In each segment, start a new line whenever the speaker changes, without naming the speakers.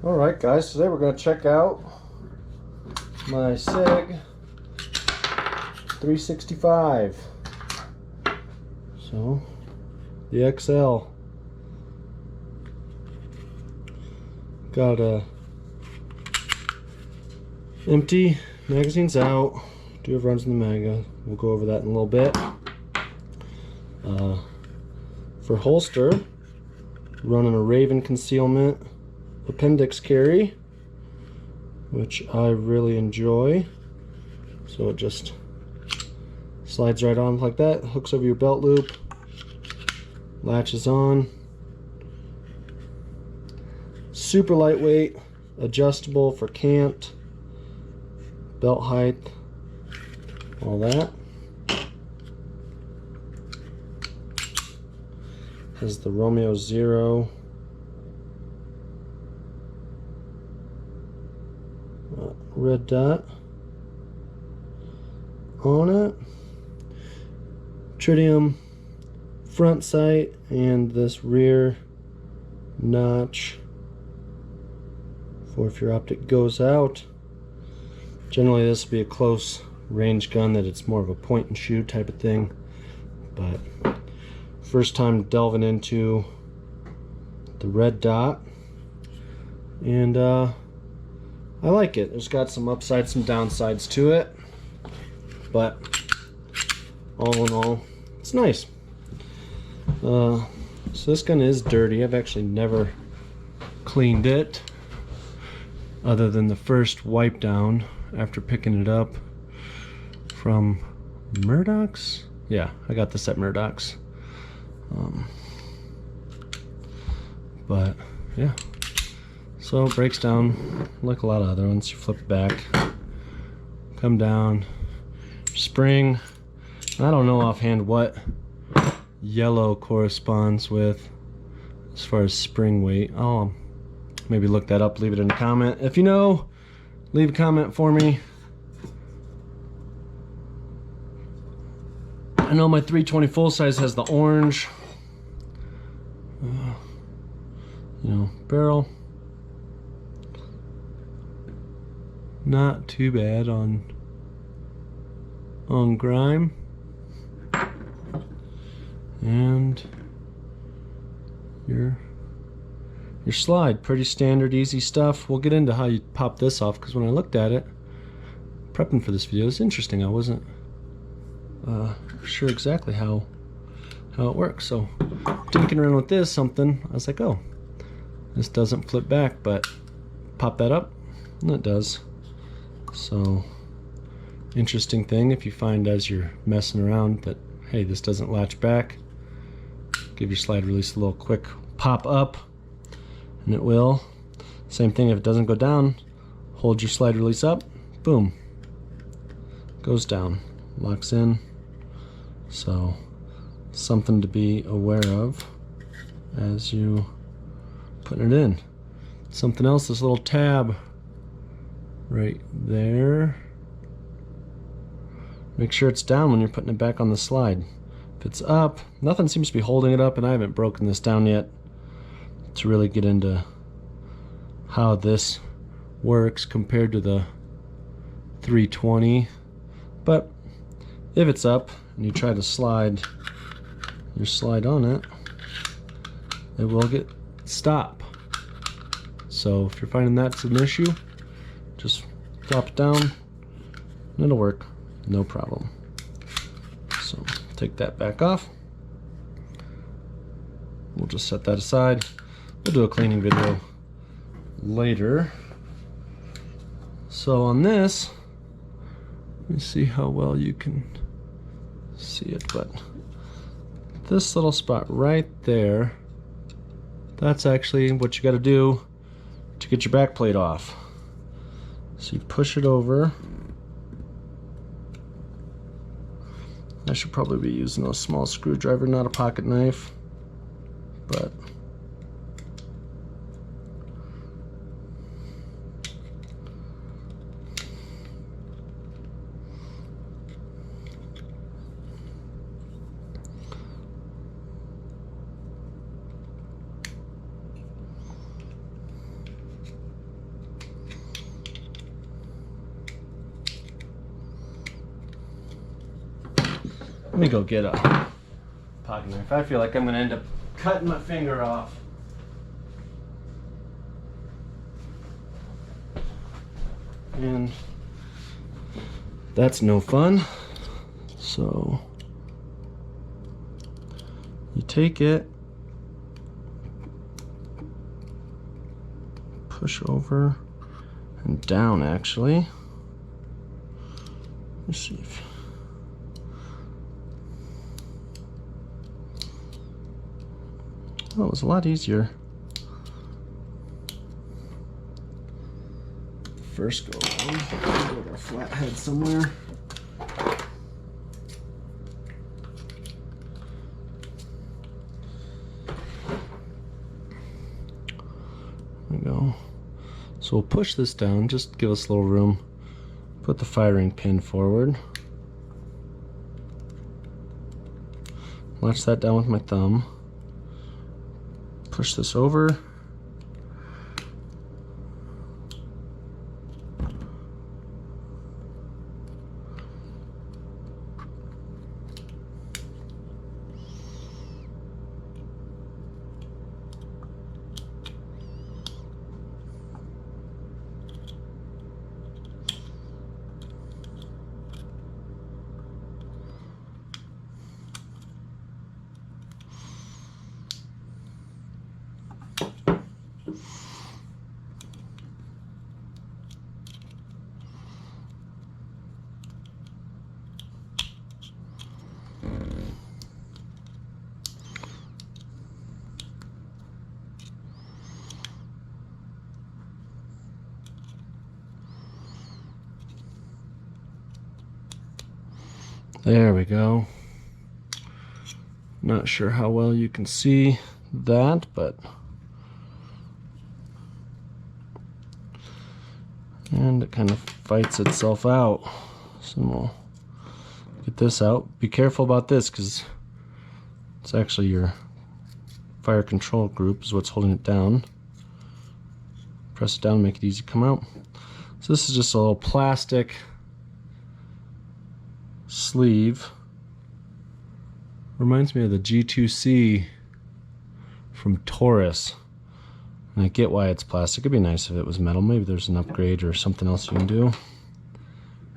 Alright guys, today we're going to check out my SIG 365. So, the XL. Got a empty, magazine's out. Do have runs in the maga. We'll go over that in a little bit. For holster, running a Raven Concealment appendix carry, which I really enjoy. So it just slides right on like that, hooks over your belt loop, latches on. Super lightweight, adjustable for cant, belt height, all that. Has the Romeo 0 red dot on it, tritium front sight, and this rear notch for if your optic goes out. Generally this will be a close range gun, that it's more of a point and shoot type of thing, but first time delving into the red dot, and I like it. There's got some upsides, some downsides to it, but all in all, it's nice. So this gun is dirty. I've actually never cleaned it, other than the first wipe down after picking it up from Murdoch's. Yeah, I got this at Murdoch's. But yeah, so it breaks down like a lot of other ones. You flip it back, come down, spring. I don't know offhand what yellow corresponds with as far as spring weight. I'll maybe look that up, leave it in a comment. If you know, leave a comment for me. I know my 320 full size has the orange. You know, barrel. Not too bad on grime. And your slide, pretty standard, easy stuff. We'll get into how you pop this off, because when I looked at it, prepping for this video, it's interesting. I wasn't sure exactly how it works. So tinkering around with this, I was like, oh, this doesn't flip back, but pop that up, and it does. So interesting thing, if you find as you're messing around that, hey, this doesn't latch back, give your slide release a little quick pop up, and it will. Same thing if it doesn't go down, hold your slide release up, boom, goes down, locks in. So something to be aware of as you putting it in. Something else, this little tab right there, make sure it's down when you're putting it back on the slide. If it's up, nothing seems to be holding it up, and I haven't broken this down yet to really get into how this works compared to the 320. But if it's up and you try to slide your slide on it, it will get stop. So if you're finding that's an issue, just drop it down and it'll work, no problem. So take that back off. We'll just set that aside. We'll do a cleaning video later. So on this, let me see how well you can see it, but this little spot right there, that's actually what you got to do to get your back plate off. So you push it over. I should probably be using a small screwdriver, not a pocket knife, but Let me go get a pocket knife. I feel like I'm gonna end up cutting my finger off. And that's no fun. So you take it, push over and down actually. Let's see if oh, it was a lot easier the first go around. Go to a flathead somewhere. There we go. So we'll push this down, just give us a little room. Put the firing pin forward. Latch that down with my thumb. Push this over. There we go. Not sure how well you can see that, but and it kind of fights itself out. So we'll get this out. Be careful about this because it's actually your fire control group is what's holding it down. Press it down, make it easy to come out. So this is just a little plastic sleeve. Reminds me of the G2C from Taurus. And I get why it's plastic. It'd be nice if it was metal. Maybe there's an upgrade or something else you can do.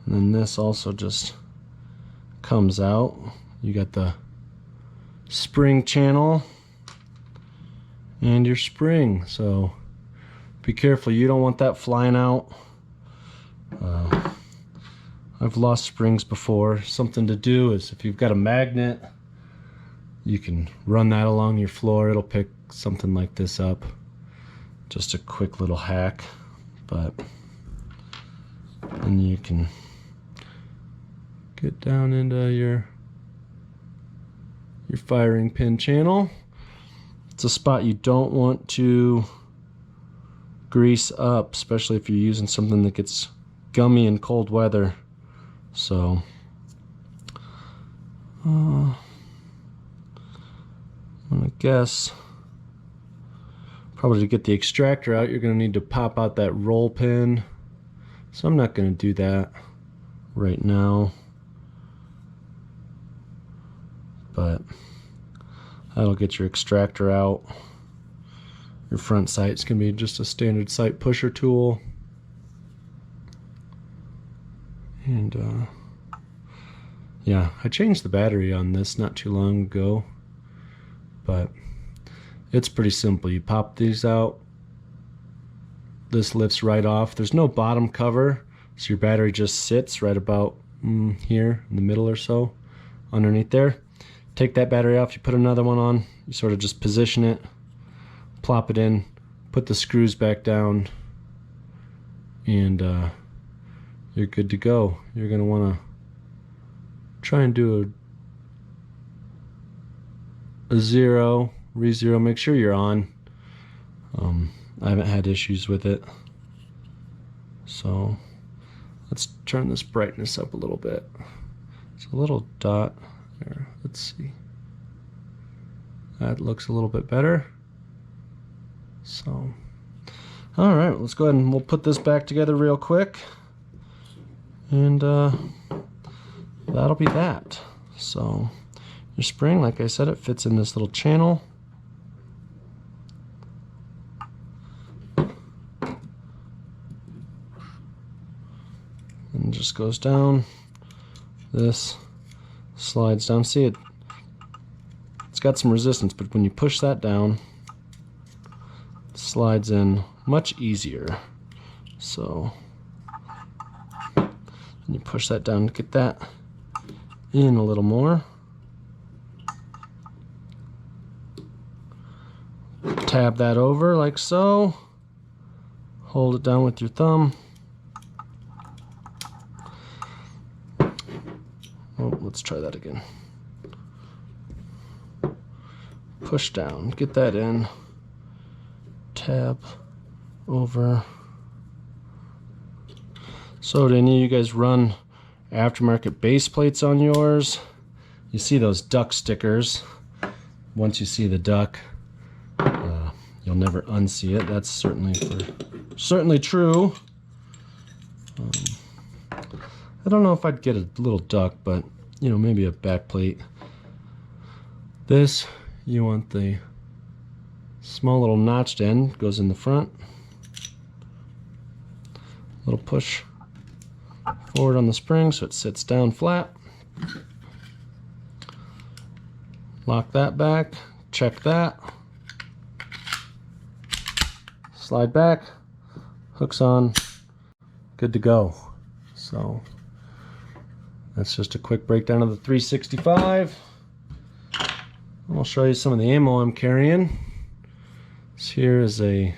And then this also just comes out. You got the spring channel and your spring. So be careful. You don't want that flying out. I've lost springs before. Something to do is if you've got a magnet, you can run that along your floor. It'll pick something like this up. Just a quick little hack, but then you can get down into your firing pin channel. It's a spot you don't want to grease up, especially if you're using something that gets gummy in cold weather. So I'm gonna guess probably to get the extractor out you're gonna need to pop out that roll pin, so I'm not gonna do that right now, but that'll get your extractor out. Your front sight's gonna be just a standard sight pusher tool. And yeah, I changed the battery on this not too long ago, but it's pretty simple. You pop these out, this lifts right off. There's no bottom cover, so your battery just sits right about here in the middle or so underneath there. Take that battery off, you put another one on, you sort of just position it, plop it in, put the screws back down, and you're good to go. You're going to want to try and do a zero, re-zero, make sure you're on. I haven't had issues with it. So let's turn this brightness up a little bit. It's a little dot there. Let's see. That looks a little bit better. So, all right, let's go ahead and we'll put this back together real quick. And that'll be that. So your spring, like I said, it fits in this little channel. And just goes down. This slides down. See it? It's got some resistance, but when you push that down, it slides in much easier. So you push that down to get that in a little more. Tab that over like so. Hold it down with your thumb. Oh, let's try that again. Push down, get that in. Tab over. So do any of you guys run aftermarket base plates on yours? You see those duck stickers. Once you see the duck, you'll never unsee it. That's certainly true. I don't know if I'd get a little duck, but you know, maybe a back plate. This, you want the small little notched end, goes in the front. Little push forward on the spring so it sits down flat. Lock that back, check that. Slide back, hooks on, good to go. So that's just a quick breakdown of the 365. I'll show you some of the ammo I'm carrying. This here is a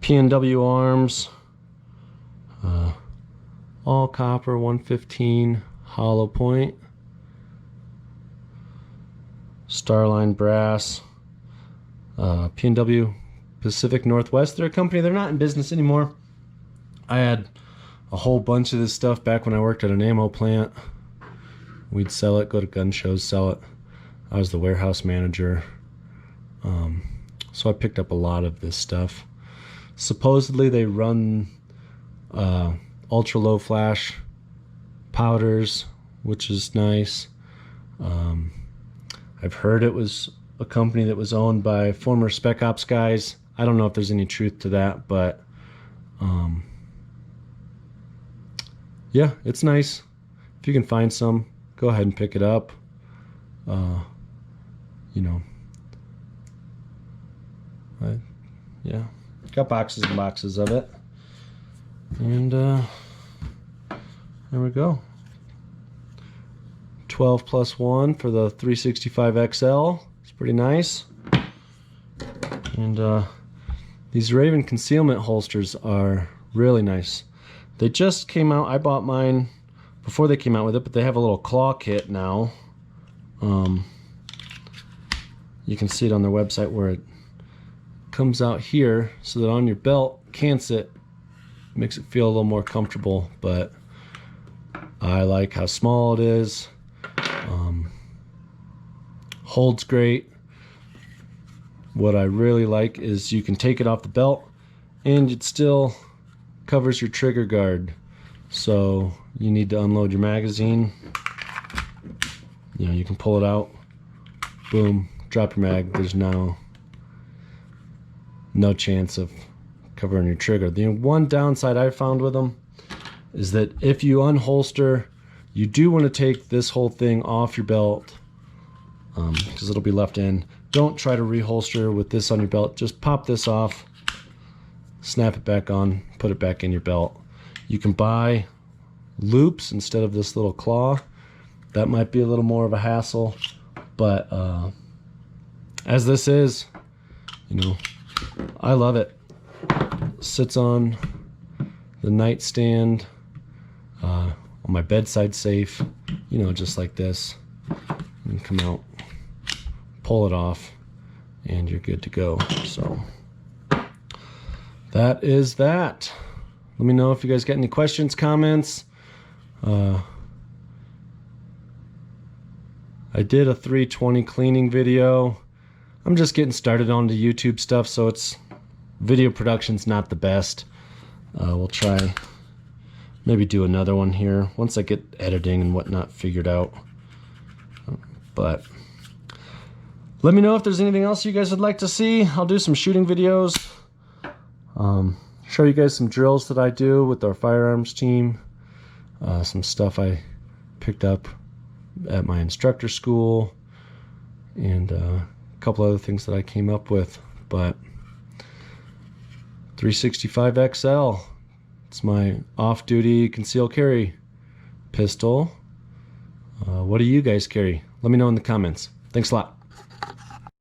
PNW Arms all copper 115 hollow point, Starline brass, PNW Pacific Northwest. They're a company, they're not in business anymore. I had a whole bunch of this stuff back when I worked at an ammo plant. We'd sell it, go to gun shows, sell it. I was the warehouse manager. So I picked up a lot of this stuff. Supposedly they run ultra low flash powders, which is nice. I've heard it was a company that was owned by former Spec Ops guys. I don't know if there's any truth to that, but yeah, it's nice. If you can find some, go ahead and pick it up. You know, yeah, got boxes and boxes of it. And there we go. 12+1 for the 365 XL. It's pretty nice. And these Raven concealment holsters are really nice. They just came out. I bought mine before they came out with it, but they have a little claw kit now. You can see it on their website where it comes out here so that on your belt, cants it, makes it feel a little more comfortable. But I like how small it is. Holds great. What I really like is you can take it off the belt and it still covers your trigger guard. So you need to unload your magazine, you know, you can pull it out, boom, drop your mag. There's no chance of covering your trigger. The one downside I found with them is that if you unholster, you do want to take this whole thing off your belt because it'll be left in. Don't try to reholster with this on your belt. Just pop this off, snap it back on, put it back in your belt. You can buy loops instead of this little claw. That might be a little more of a hassle, but as this is, you know, I love it. Sits on the nightstand, on my bedside safe, you know, just like this. And come out, pull it off, and you're good to go. So that is that. Let me know if you guys got any questions, comments. I did a 320 cleaning video. I'm just getting started on the YouTube stuff, so it's video production's not the best. We'll try maybe do another one here once I get editing and whatnot figured out. But let me know if there's anything else you guys would like to see. I'll do some shooting videos. Show you guys some drills that I do with our firearms team. Some stuff I picked up at my instructor school. And a couple other things that I came up with. But 365 XL, it's my off-duty concealed carry pistol. What do you guys carry? Let me know in the comments. Thanks a lot.